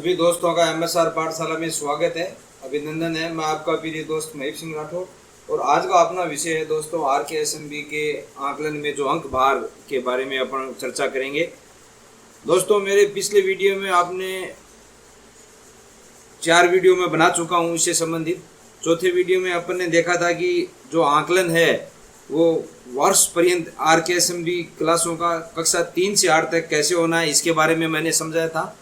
सभी दोस्तों का MSR पाठशाला में स्वागत है, अभिनंदन है। मैं आपका प्रिय दोस्त महेश सिंह राठौर और आज का अपना विषय है दोस्तों RKSMB के आकलन में जो अंक भार के बारे में अपन चर्चा करेंगे। दोस्तों मेरे पिछले वीडियो में आपने 4 वीडियो में बना चुका हूँ इससे संबंधित। चौथे वीडियो में अपन ने देखा था कि जो आकलन है वो वर्ष पर्यंत RKSMB क्लासों का कक्षा 3 से 8 तक कैसे होना है इसके बारे में मैंने समझाया था।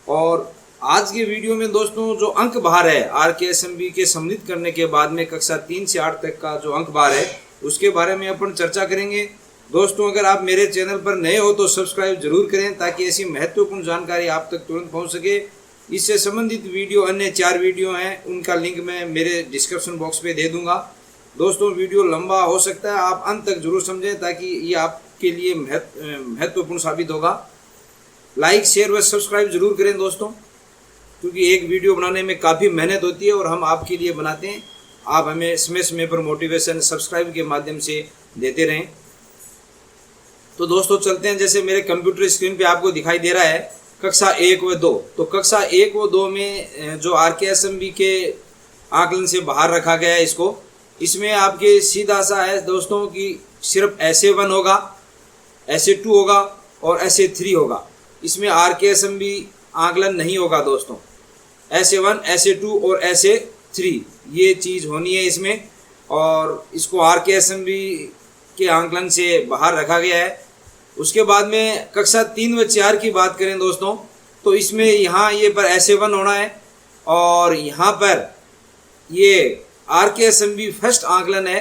और आज के वीडियो में दोस्तों जो अंक भार है RKSMB के सम्मिलित करने के बाद में कक्षा 3 से 8 तक का जो अंक भार है उसके बारे में अपन चर्चा करेंगे। दोस्तों अगर आप मेरे चैनल पर नए हो तो सब्सक्राइब जरूर करें ताकि ऐसी महत्वपूर्ण जानकारी आप तक तुरंत पहुंच सके। इससे संबंधित वीडियो अन्य 4 वीडियो हैं, उनका लिंक मैं मेरे डिस्क्रिप्शन बॉक्स पे दे दूंगा। दोस्तों वीडियो लंबा हो सकता है, आप अंत तक जरूर समझें ताकि ये आपके लिए महत्वपूर्ण साबित होगा। लाइक शेयर व सब्सक्राइब जरूर करें दोस्तों, क्योंकि एक वीडियो बनाने में काफ़ी मेहनत होती है और हम आपके लिए बनाते हैं। आप हमें समय समय पर मोटिवेशन सब्सक्राइब के माध्यम से देते रहें। तो दोस्तों चलते हैं, जैसे मेरे कंप्यूटर स्क्रीन पे आपको दिखाई दे रहा है कक्षा 1 व 2। तो कक्षा 1 व 2 में जो RKSMB के आकलन से बाहर रखा गया है इसमें आपके सीधा सा है दोस्तों कि सिर्फ SA1 होगा, SA2 होगा और SA3 होगा। इसमें RKSMB आकलन नहीं होगा दोस्तों। SA1, SA2 और SA3 ये चीज़ होनी है इसमें, और इसको RKSMB के आकलन से बाहर रखा गया है। उसके बाद में कक्षा 3 व 4 की बात करें दोस्तों, तो इसमें यहाँ ये पर SA1 होना है और यहाँ पर ये RKSMB फर्स्ट आकलन है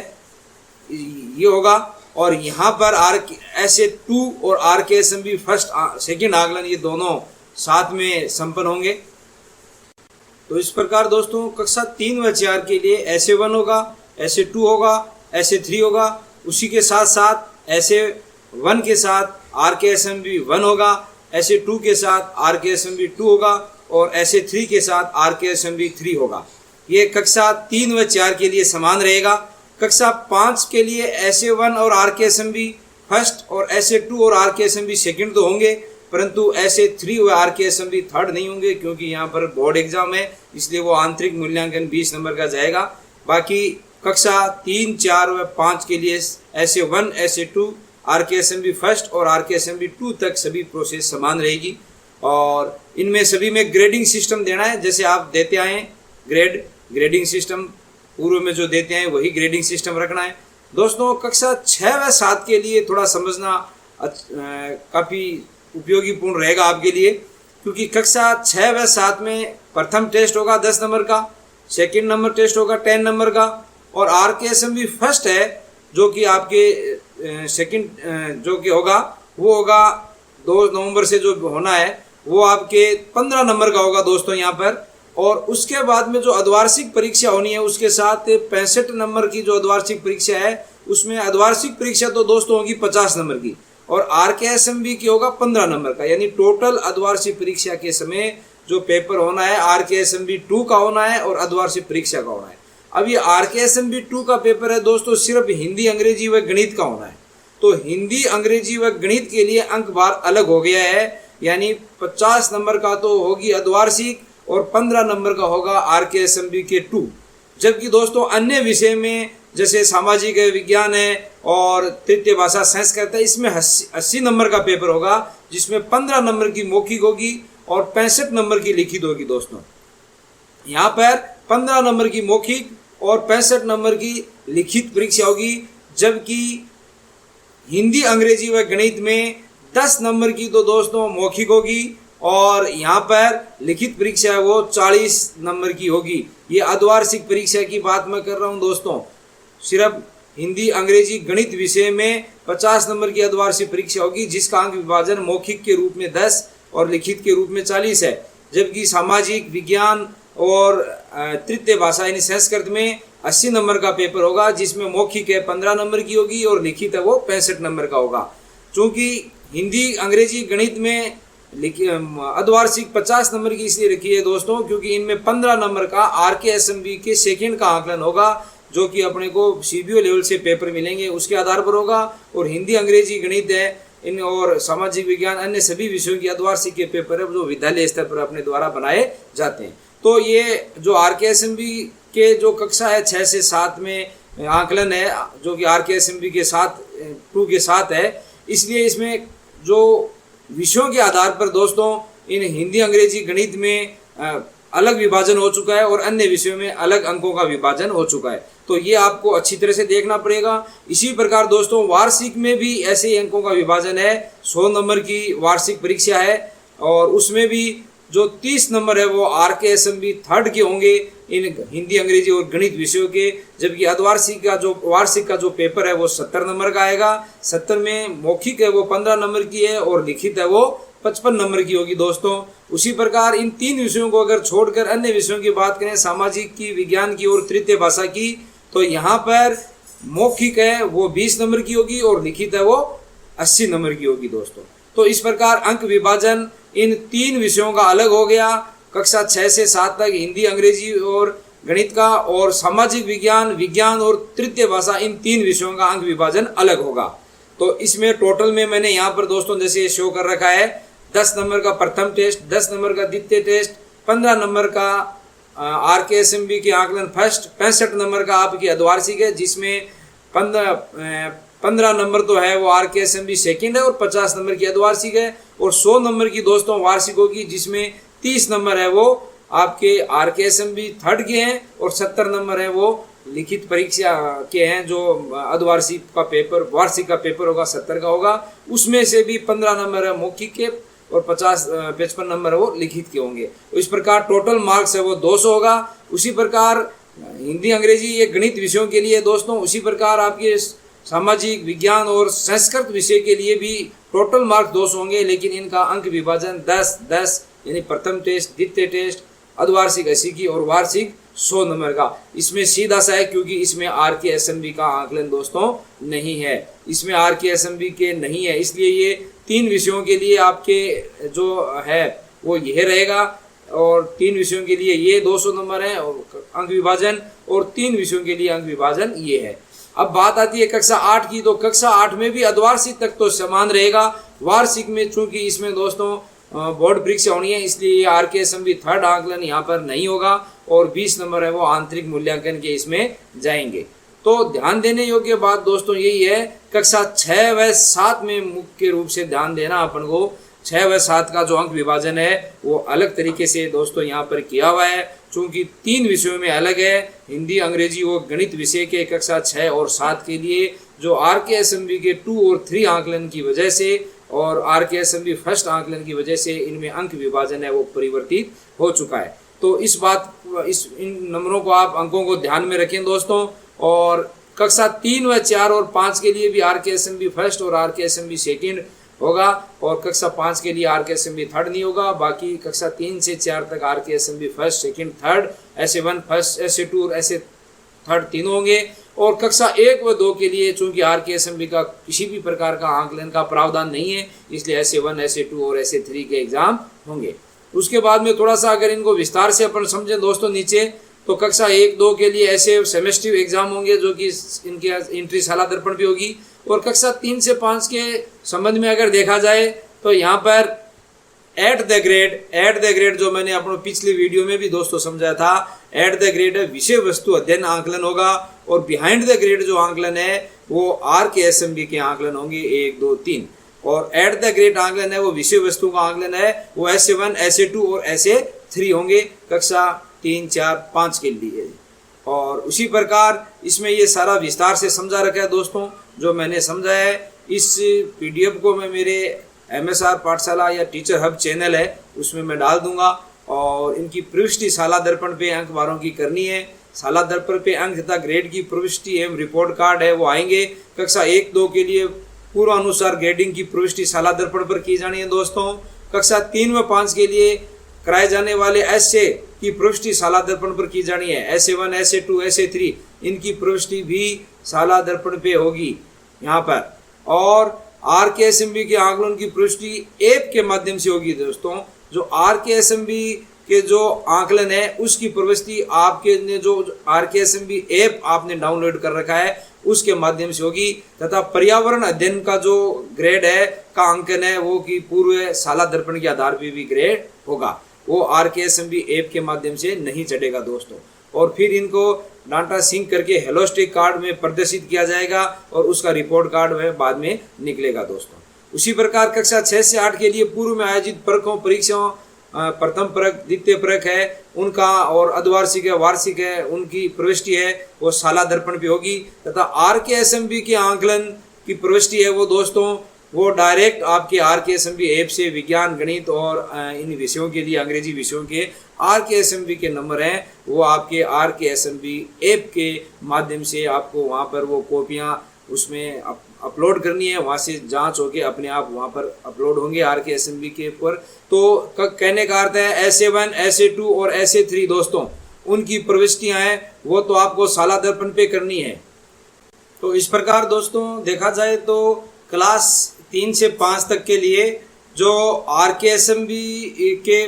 ये होगा, और यहाँ पर SA2 और RKSMB फर्स्ट सेकंड आकलन ये दोनों साथ में संपन्न होंगे। तो इस प्रकार दोस्तों कक्षा 3 व 4 के लिए SA1 होगा, SA2 होगा, SA3 होगा। उसी के साथ साथ SA1 के साथ RKSMB 1 होगा, SA2 के साथ RKSMB 2 होगा और SA3 के साथ RKSMB 3 होगा। ये कक्षा 3 व 4 के लिए समान रहेगा। कक्षा 5 के लिए SA1 और RKSMB फर्स्ट और SA2 और RKSMB सेकंड तो होंगे, परंतु SA3 व RKSMB थर्ड नहीं होंगे, क्योंकि यहाँ पर बोर्ड एग्जाम है, इसलिए वो आंतरिक मूल्यांकन 20 नंबर का जाएगा। बाकी कक्षा 3, 4 व 5 के लिए SA1, SA2, RKSMB फर्स्ट और RKSMB 2 तक सभी प्रोसेस समान रहेगी। और इनमें सभी में ग्रेडिंग सिस्टम देना है, जैसे आप देते आए ग्रेडिंग सिस्टम पूर्व में जो देते हैं वही ग्रेडिंग सिस्टम रखना है। दोस्तों कक्षा 6 व 7 के लिए थोड़ा समझना काफ़ी उपयोगीपूर्ण रहेगा आपके लिए, क्योंकि कक्षा 6 व 7 में प्रथम टेस्ट होगा 10 नंबर का, सेकंड नंबर टेस्ट होगा 10 नंबर का, और RKSMB फर्स्ट है जो कि आपके सेकंड जो कि होगा वो होगा 2 नवंबर से जो होना है वो आपके 15 नंबर का होगा दोस्तों यहाँ पर। और उसके बाद में जो अर्धवार्षिक परीक्षा होनी है उसके साथ 65 नंबर की जो अर्धवार्षिक परीक्षा है उसमें अर्धवार्षिक परीक्षा तो दोस्तों होगी 50 नंबर की, और RKSMB की होगा 15 नंबर का। यानी टोटल अर्धवार्षिक परीक्षा के समय जो पेपर होना है RKSMB 2 का होना है और अर्धवार्षिक परीक्षा का होना है। अब ये RKSMB 2 का पेपर है दोस्तों सिर्फ हिंदी, अंग्रेजी व गणित का होना है। तो हिंदी, अंग्रेजी व गणित के लिए अंक भार अलग हो गया है, यानी 50 नंबर का तो होगी अर्धवार्षिक और 15 नंबर का होगा RKSMB के 2। जबकि दोस्तों अन्य विषय में जैसे सामाजिक विज्ञान है और तृतीय भाषा संस्कृत है, इसमें 80 नंबर का पेपर होगा, जिसमें 15 नंबर की मौखिक होगी और 65 नंबर की लिखित होगी दोस्तों। यहाँ पर 15 नंबर की मौखिक और 65 नंबर की लिखित परीक्षा होगी, जबकि हिंदी, अंग्रेजी व गणित में 10 नंबर की तो दोस्तों मौखिक होगी और यहाँ पर लिखित परीक्षा है वो 40 नंबर की होगी। ये अर्धवार्षिक परीक्षा की बात मैं कर रहा हूँ दोस्तों। सिर्फ हिंदी, अंग्रेजी, गणित विषय में 50 नंबर की अर्धवार्षिक परीक्षा होगी, जिसका अंक विभाजन मौखिक के रूप में 10 और लिखित के रूप में 40 है। जबकि सामाजिक विज्ञान और तृतीय भाषा यानी संस्कृत में 80 नंबर का पेपर होगा, जिसमें मौखिक है 15 नंबर की होगी और लिखित है वो 65 नंबर का होगा। चूँकि हिंदी, अंग्रेजी, गणित में अर्धवार्षिक 50 नंबर की इसलिए रखी है दोस्तों क्योंकि इनमें 15 नंबर का RKSMB के सेकंड का आकलन होगा, जो कि अपने को CBO लेवल से पेपर मिलेंगे उसके आधार पर होगा। और हिंदी, अंग्रेजी, गणित है इन और सामाजिक विज्ञान अन्य सभी विषयों की अर्धवार्षिक के पेपर है जो विद्यालय स्तर पर अपने द्वारा बनाए जाते हैं। तो ये जो RKSMB के जो कक्षा है 6 से 7 में आकलन है जो कि RKSMB के साथ 2 के साथ है, इसलिए इसमें जो विषयों के आधार पर दोस्तों इन हिंदी अंग्रेजी गणित में अलग विभाजन हो चुका है और अन्य विषयों में अलग अंकों का विभाजन हो चुका है। तो ये आपको अच्छी तरह से देखना पड़ेगा। इसी प्रकार दोस्तों वार्षिक में भी ऐसे ही अंकों का विभाजन है। 100 नंबर की वार्षिक परीक्षा है और उसमें भी जो 30 नंबर है वो RKSMB 3rd के होंगे इन हिंदी अंग्रेजी और गणित विषयों के, जबकि वार्षिक का जो पेपर है वो 70 नंबर का आएगा। 70 में मौखिक है वो 15 नंबर की है और लिखित है वो 55 नंबर की होगी दोस्तों। उसी प्रकार इन 3 विषयों को अगर छोड़कर अन्य विषयों की बात करें, सामाजिक की, विज्ञान की और तृतीय भाषा की, तो यहाँ पर मौखिक है वो 20 नंबर की होगी और लिखित है वो 80 नंबर की होगी दोस्तों। तो इस प्रकार अंक विभाजन इन 3 विषयों का अलग हो गया। कक्षा 6 से 7 तक हिंदी अंग्रेजी और गणित का, और सामाजिक विज्ञान और तृतीय भाषा इन 3 विषयों का अंक विभाजन अलग होगा। तो इसमें टोटल में मैंने यहाँ पर दोस्तों जैसे शो कर रखा है 10 नंबर का प्रथम टेस्ट, 10 नंबर का द्वितीय टेस्ट, 15 नंबर का RKSMB के आकलन फर्स्ट, 65 नंबर का आपकी अर्धवार्षिक है जिसमें 15 नंबर तो है वो RKSMB सेकंड है और 50 नंबर की अर्धवार्षिक है, और 100 नंबर की दोस्तों वार्षिक होगी जिसमें 30 नंबर है वो आपके RKSMB 3rd के हैं और 70 नंबर है वो लिखित परीक्षा के हैं जो अर्धवार्षिक का पेपर, वार्षिक का पेपर होगा 70 का होगा। उसमें से भी 15 नंबर है मौखिक के और 55 नंबर वो लिखित के होंगे। तो इस प्रकार टोटल मार्क्स है वो 200 होगा। उसी प्रकार हिंदी अंग्रेजी ये गणित विषयों के लिए दोस्तों, उसी प्रकार आपके सामाजिक विज्ञान और संस्कृत विषय के लिए भी टोटल मार्क्स 200 होंगे, लेकिन इनका अंक विभाजन 10-10 यानी प्रथम टेस्ट, द्वितीय टेस्ट, अर्धवार्षिक 80 की और वार्षिक 100 नंबर का। इसमें सीधा सा है क्योंकि इसमें RKSMB का आकलन दोस्तों नहीं है, इसमें RKSMB के नहीं है, इसलिए ये 3 विषयों के लिए आपके जो है वो यह रहेगा और 3 विषयों के लिए ये 200 नंबर है अंक विभाजन और 3 विषयों के लिए अंक विभाजन ये है। अब बात आती है कक्षा 8 की, तो कक्षा 8 में भी अर्धवार्षिक तक तो समान रहेगा। वार्षिक में चूंकि इसमें दोस्तों बोर्ड परीक्षा होनी है इसलिए ये RKSMB 3rd आकलन यहाँ पर नहीं होगा और 20 नंबर है वो आंतरिक मूल्यांकन के इसमें जाएंगे। तो ध्यान देने योग्य बात दोस्तों यही है, कक्षा 6 व 7 में मुख्य रूप से ध्यान देना अपन को। 6 व 7 का जो अंक विभाजन है वो अलग तरीके से दोस्तों यहाँ पर किया हुआ है, चूंकि 3 विषयों में अलग है। हिंदी अंग्रेजी और गणित विषय के कक्षा 6 और 7 के लिए जो RKSMB के 2 और 3 आकलन की वजह से और RKSMB फर्स्ट आकलन की वजह से इनमें अंक विभाजन है वो परिवर्तित हो चुका है। तो इन नंबरों को आप अंकों को ध्यान में रखें दोस्तों। और कक्षा 3 व 4 और 5 के लिए भी RKSMB फर्स्ट और RKSMB सेकंड होगा और कक्षा 5 के लिए RKSMB 3rd नहीं होगा। बाकी कक्षा 3 से 4 तक RKSMB first, second, 3rd, SA1 first, SA2 और SA3 तीनों होंगे। और कक्षा 1 व 2 के लिए चूंकि RKSMB का किसी भी प्रकार का आकलन का प्रावधान नहीं है इसलिए SA1, SA2 और SA3 के एग्जाम होंगे। उसके बाद में थोड़ा सा अगर इनको विस्तार से अपन समझें दोस्तों नीचे, तो कक्षा 1-2 के लिए ऐसे सेमेस्टिव एग्जाम होंगे जो कि इनके एंट्री साला दर्पण पे होगी। और कक्षा 3 से 5 के संबंध में अगर देखा जाए तो यहाँ पर एट द ग्रेड जो मैंने अपने पिछले वीडियो में भी दोस्तों समझाया था, एट द ग्रेड विषय वस्तु अध्ययन आकलन होगा और बिहाइंड द ग्रेड जो आकलन है वो RKSMB के आकलन होंगे 1, 2, 3। और एट द ग्रेड आकलन है वो विषय वस्तु का आकलन है वो SA1, SA2 और SA3 होंगे कक्षा 3, 4, 5 के लिए। और उसी प्रकार इसमें ये सारा विस्तार से समझा रखा है दोस्तों जो मैंने समझाया है। इस PDF को मैं मेरे MSR पाठशाला या टीचर हब चैनल है उसमें मैं डाल दूंगा और इनकी प्रविष्टि साला दर्पण पे अंक 12 की करनी है। साला दर्पण पे अंक तथा ग्रेड की प्रविष्टि एवं रिपोर्ट कार्ड है वो आएंगे। कक्षा 1-2 के लिए पूर्वानुसार ग्रेडिंग की प्रविष्टि साला दर्पण पर की जानी है दोस्तों। कक्षा 3 व 5 के लिए कराए जाने वाले ऐसे की प्रविष्टि साला दर्पण पर की जानी है। SA1, SA2, SA3 इनकी प्रविष्टि भी साला दर्पण पे होगी यहाँ पर। और RKSMB के आकलन की प्रविष्टि ऐप के माध्यम से होगी दोस्तों। जो RKSMB कि जो आकलन है उसकी प्रविष्टि आपके ने जो RKSMB ऐप आपने डाउनलोड कर रखा है उसके माध्यम से होगी, तथा पर्यावरण अध्ययन का जो ग्रेड है का अंकन है वो कि पूर्व साला दर्पण के आधार पर भी ग्रेड होगा, वो RKSMB ऐप के माध्यम से नहीं चढ़ेगा दोस्तों। और फिर इनको डाटा सिंक करके हेलोस्टिक कार्ड में प्रदर्शित किया जाएगा और उसका रिपोर्ट कार्ड में बाद में निकलेगा दोस्तों। उसी प्रकार कक्षा 6 से 8 के लिए पूर्व में आयोजित परखों परीक्षाओं प्रथम परख द्वितीय परख है उनका और अर्धवार्षिक है वार्षिक है उनकी प्रविष्टि है वो साला दर्पण पे होगी, तथा RKSMB के आंकलन की प्रविष्टि है वो दोस्तों वो डायरेक्ट आपके RKSMB ऐप से विज्ञान गणित और इन विषयों के लिए अंग्रेजी विषयों के RKSMB के नंबर हैं वो आपके RKSMB ऐप के माध्यम से आपको वहाँ पर वो कॉपियाँ उसमें अपलोड करनी है, वहाँ से जांच होके अपने आप वहाँ पर अपलोड होंगे RKSMB के ऊपर। तो कहने का अर्थ है SA1 SA2 और SA3 दोस्तों उनकी प्रविष्टियाँ हैं वो तो आपको साला दर्पण पे करनी है। तो इस प्रकार दोस्तों देखा जाए तो क्लास 3 से 5 तक के लिए जो RKSMB के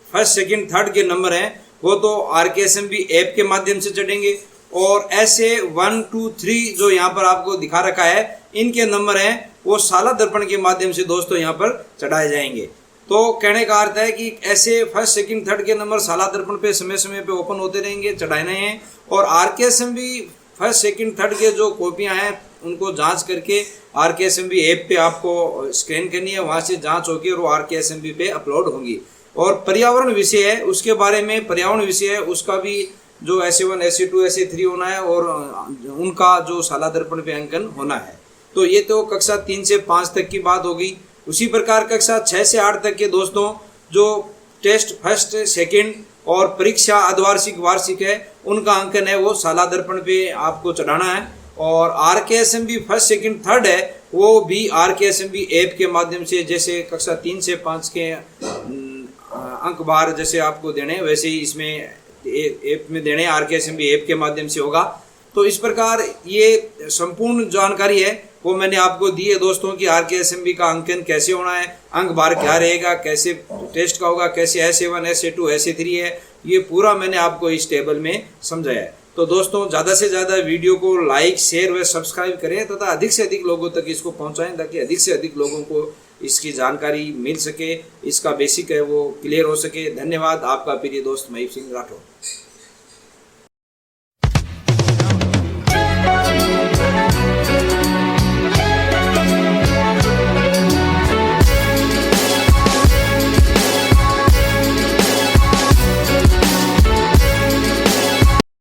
फर्स्ट सेकंड थर्ड के नंबर हैं वो तो RKSMB ऐप के माध्यम से चढ़ेंगे, और SA1 2 3 जो यहाँ पर आपको दिखा रखा है इनके नंबर हैं वो साला दर्पण के माध्यम से दोस्तों यहाँ पर चढ़ाए जाएंगे। तो कहने का अर्थ है कि ऐसे फर्स्ट सेकंड थर्ड के नंबर साला दर्पण पे समय समय पे ओपन होते रहेंगे, चढ़ाने हैं। और RKSMB फर्स्ट सेकंड थर्ड के जो कॉपियाँ हैं उनको जांच करके RKSMB ऐप पे आपको स्कैन करनी है, वहाँ से जांच होगी और वो RKSMB पे अपलोड होंगी। और पर्यावरण विषय है उसके बारे में, पर्यावरण विषय है उसका भी जो SA1 SA2 SA3 होना है और उनका जो साला दर्पण पे अंकन होना है। तो ये तो कक्षा 3 से 5 तक की बात होगी। उसी प्रकार कक्षा 6 से 8 तक के दोस्तों जो टेस्ट फर्स्ट सेकंड और परीक्षा अर्धवार्षिक वार्षिक है उनका अंकन है वो साला दर्पण पे आपको चढ़ाना है। और RKSMB फर्स्ट सेकंड थर्ड है वो भी RKSMB ऐप के माध्यम से, जैसे कक्षा 3 से 5 के अंक बार जैसे आपको देने वैसे ही इसमें ऐप में देने RKSMB ऐप के माध्यम से होगा। तो इस प्रकार ये संपूर्ण जानकारी है वो मैंने आपको दी है दोस्तों कि RKSMB का अंकन कैसे होना है, अंक बार क्या रहेगा, कैसे टेस्ट का होगा, कैसे SA1 SA2 SA3 है, ये पूरा मैंने आपको इस टेबल में समझाया है। तो दोस्तों ज़्यादा से ज़्यादा वीडियो को लाइक शेयर व सब्सक्राइब करें तथा अधिक से अधिक लोगों तक इसको पहुंचाएं ताकि अधिक से अधिक लोगों को इसकी जानकारी मिल सके, इसका बेसिक है वो क्लियर हो सके। धन्यवाद, आपका प्रिय दोस्त महीप सिंह राठौर।